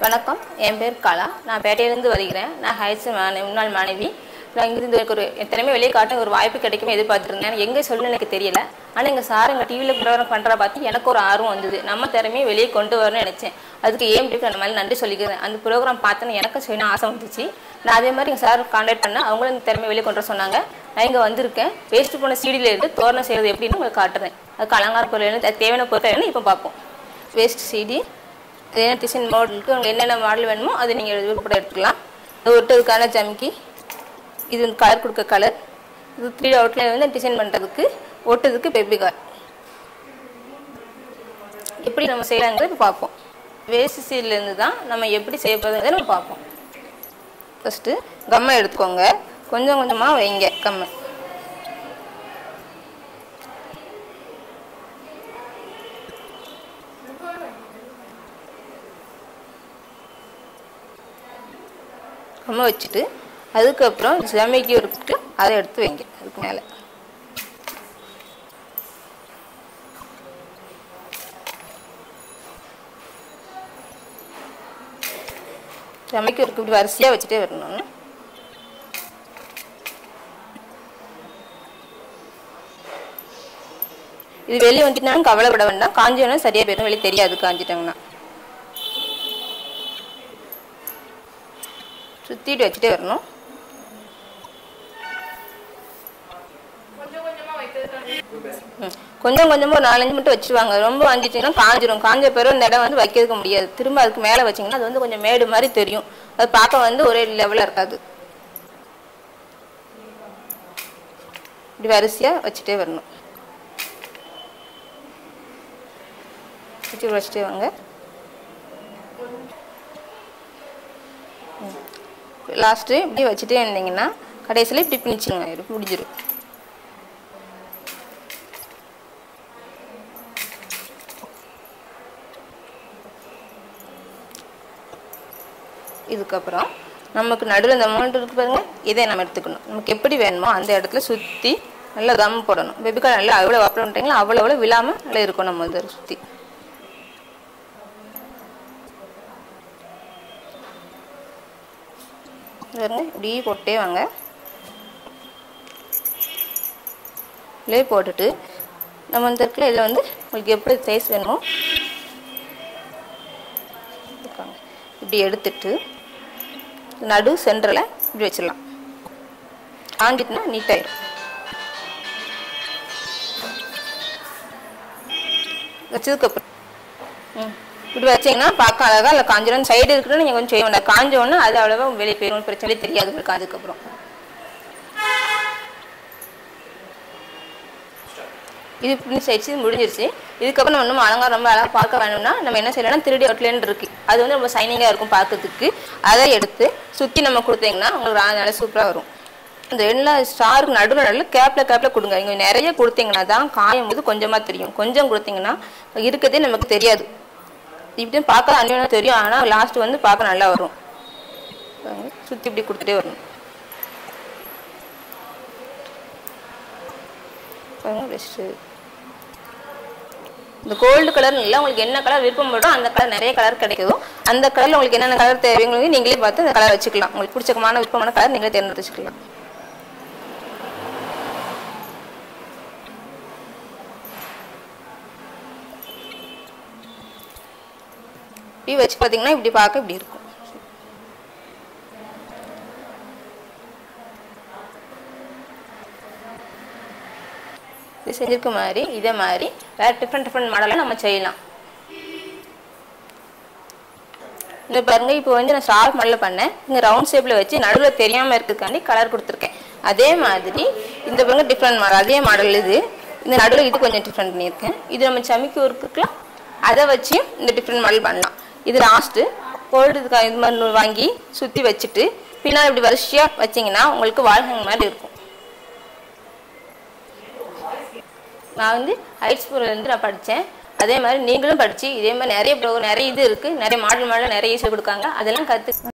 வணக்கம். என் பேர் கலா. நான் பேட்டையிலேருந்து வருகிறேன். நான் ஹைட்ஸ் முன்னாள் மாணவி. நான் இங்கிருந்து எனக்கு என் திறமை வெளியே காட்ட ஒரு வாய்ப்பு கிடைக்குமே எதிர்பார்த்துருந்தேன். எங்கே சொல்லணும்னு எனக்கு தெரியல. ஆனால் எங்கள் சார் எங்கள் டிவியில் ப்ரோக்ராம் பண்ணுறா பார்த்து எனக்கு ஒரு ஆர்வம் வந்தது. நம்ம திறமையை வெளியே கொண்டு வரணும்னு நினச்சேன். அதுக்கு ஏஎம்டிக்கு அந்த மாதிரி நன்றி சொல்லிக்கிறேன். அந்த ப்ரோக்ராம் பார்த்தேன்னு எனக்கு செய்யணும் ஆசை வந்துச்சு. நான் அதே மாதிரி எங்கள் சார் கான்டாக்ட் பண்ணேன். அவங்களும் இந்த திறமையை வெளியே கொண்டு வர சொன்னாங்க. நான் இங்கே வந்திருக்கேன். வேஸ்ட்டு போன சீடியிலேருந்து தோரணம் செய்கிறது எப்படின்னு உங்களுக்கு காட்டுறேன். அதுக்கு அலங்கார பொருள் தேவையான பொருட்கள் இப்போ பார்ப்போம். வேஸ்ட் சீடி, என்ன டிசைன் மாடலுக்கு உங்களுக்கு என்னென்ன மாடல் வேணுமோ அதை நீங்கள் விருப்பப்பட எடுத்துக்கலாம். ஒட்டுறதுக்கான ஜமிக்கி, இது வந்து கலர் கொடுக்க கலர், இது 3D அவுட்லைன் வந்து டிசைன் பண்ணுறதுக்கு, ஒட்டுறதுக்கு பெப்பி கார். எப்படி நம்ம செய்யலாங்கிறத இப்போ பார்ப்போம். வேஸ்ட் சீட்லேருந்து தான் நம்ம எப்படி செய்ய போகிறத நம்ம பார்ப்போம். ஃபஸ்ட்டு கம்மை எடுத்துக்கோங்க. கொஞ்சம் கொஞ்சமாக வைங்க கம்மை. கம்மை வச்சுட்டு அதுக்கப்புறம் ஜமிக்கி இருக்கு அதை எடுத்து வைங்க. அதுக்கு மேலே ஜமிக்கி இருக்கு இப்படி வரிசையாக வச்சுட்டே வரணும். இது வெளியே வந்துட்டாலும் கவலைப்பட வேண்டாம். காஞ்சோன்னா சரியாக போயிடும். வெளியே தெரியாது காஞ்சிட்டாங்கன்னா. சுற்றிட்டு வச்சுட்டே வரணும். கொஞ்சம் கொஞ்சமாக ஒரு 4-5 மட்டும் வச்சுருவாங்க. ரொம்ப வாங்கிட்டீங்கன்னா காஞ்சிடும். காஞ்ச பிறகு இந்த இடம் வந்து வைக்கிறதுக்க முடியாது. திரும்ப அதுக்கு மேலே வச்சிங்கன்னா அது வந்து கொஞ்சம் மேடு மாதிரி தெரியும். அது பார்க்க வந்து ஒரே லெவலில் இருக்காது. இப்படி வரிசையாக வச்சுட்டே வரணும். வச்சுட்டே வாங்க. லாஸ்ட்டு இப்படி வச்சுட்டே இருந்தீங்கன்னா கடைசியில் இப்படி பிணிச்சிருங்க. இது முடிஞ்சிடும். இதுக்கப்புறம் நமக்கு நடுவில் இந்த அமௌண்ட் இருக்கு பாருங்க, இதை நம்ம எடுத்துக்கணும். நமக்கு எப்படி வேணுமோ அந்த இடத்துல சுற்றி நல்லா கம் போடணும். பெபிக்கால் நல்லா அவ்வளோ அப்ளை பண்ணிட்டீங்களா அவ்வளோ விழாமல் நல்லா இருக்கும். நம்ம இதை சுற்றி இப்படி போட்டே வாங்க. இப்படியே போட்டுட்டு நம்ம இந்த இடத்துல இதில் வந்து உங்களுக்கு எப்படி சைஸ் வேணுமோ இப்படி எடுத்துட்டு நடு சென்டரில் இப்படி வச்சிடலாம். காஞ்சிட்டுனா நீட்டாயிடும். வச்சதுக்கப்புறம் இப்படி வச்சிங்கன்னா பார்க்க அழகாக இல்லை காஞ்சிடும். சைடு இருக்குன்னு நீங்கள் கொஞ்சம் செய்ய வேண்டாம். காஞ்சோன்னு அது அவ்வளோவா வெளியே போயிடும். பிரச்சனை தெரியாது உங்களுக்கு. அதுக்கப்புறம் இது இப்படி சைட்ஸ் முடிஞ்சிருச்சு. இதுக்கப்புறம் நம்ம இன்னும் அலங்காரம் ரொம்ப அழகாக பார்க்க வேணும்னா நம்ம என்ன செய்யலாம்னா 3D அவுட்லைன் இருக்குது. அது வந்து ரொம்ப சைனிங்காக இருக்கும் பார்க்கறதுக்கு. அதை எடுத்து சுற்றி நம்ம கொடுத்தீங்கன்னா உங்களுக்கு நல்லா சூப்பராக வரும். இந்த எல்லா ஸ்டாருக்கு நடுவில் கேப்பில் கொடுங்க. இங்கே நிறைய கொடுத்தீங்கன்னா தான் காயும் போது கொஞ்சமாக தெரியும். கொஞ்சம் கொடுத்தீங்கன்னா இருக்கிறதே நமக்கு தெரியாது. இப்படி பார்க்க அன்னியனா தெரியும். ஆனால் லாஸ்ட் வந்து பார்க்க நல்லா வரும். சுற்றி இப்படி கொடுத்துட்டே வரணும். பெஸ்ட்டு இந்த கோல்டு கலர் இல்லை. உங்களுக்கு என்ன கலர் விருப்பம் போட்டோ அந்த கலர் நிறைய கலர் கிடைக்கும். அந்த கலரில் உங்களுக்கு என்னென்ன கலர் தேவைங்களுக்கு நீங்களே பார்த்து அந்த கலர் வச்சுக்கலாம். உங்களுக்கு பிடிச்சமான விருப்பமான கலர் நீங்களே தேர்ந்தெடுத்து வச்சுக்கலாம். இப்படி வச்சு பார்த்தீங்கன்னா இப்படி பார்க்க இப்படி இருக்கும். இது செஞ்சிருக்க மாதிரி இதே மாதிரி வேறு டிஃப்ரெண்ட் மாடலாக நம்ம செய்யலாம். இந்த பாருங்க இப்போ வந்து நான் ஸ்டார் மாடலில் பண்ணேன். இங்கே ரவுண்ட் ஷேப்பில் வச்சு நடுவில் தெரியாமல் இருக்கிறதுக்காண்டி கலர் கொடுத்துருக்கேன். அதே மாதிரி இந்த பாருங்க டிஃப்ரெண்ட் மாடல் அதே மாடல். இது இந்த நடுவில் இது கொஞ்சம் டிஃப்ரெண்ட் பண்ணியிருக்கேன். இது நம்ம சமிக்கி ஒர்க்குலாம் அதை வச்சு இந்த டிஃப்ரெண்ட் மாடல் பண்ணலாம். இது லாஸ்ட்டு போல்டுக்கு இது மாதிரி வாங்கி சுற்றி வச்சுட்டு பின்னால் இப்படி வரிசையாக வச்சிங்கன்னா உங்களுக்கு வாழ்ஹேங் மாதிரி இருக்கும். நான் வந்து ஹைட்ஸ் பொருள்லேருந்து நான் படித்தேன். அதே மாதிரி நீங்களும் படித்து இதே மாதிரி நிறைய இது இருக்குது. நிறைய மாடல் நிறைய ஈஸியாக கொடுக்காங்க. அதெல்லாம் கற்று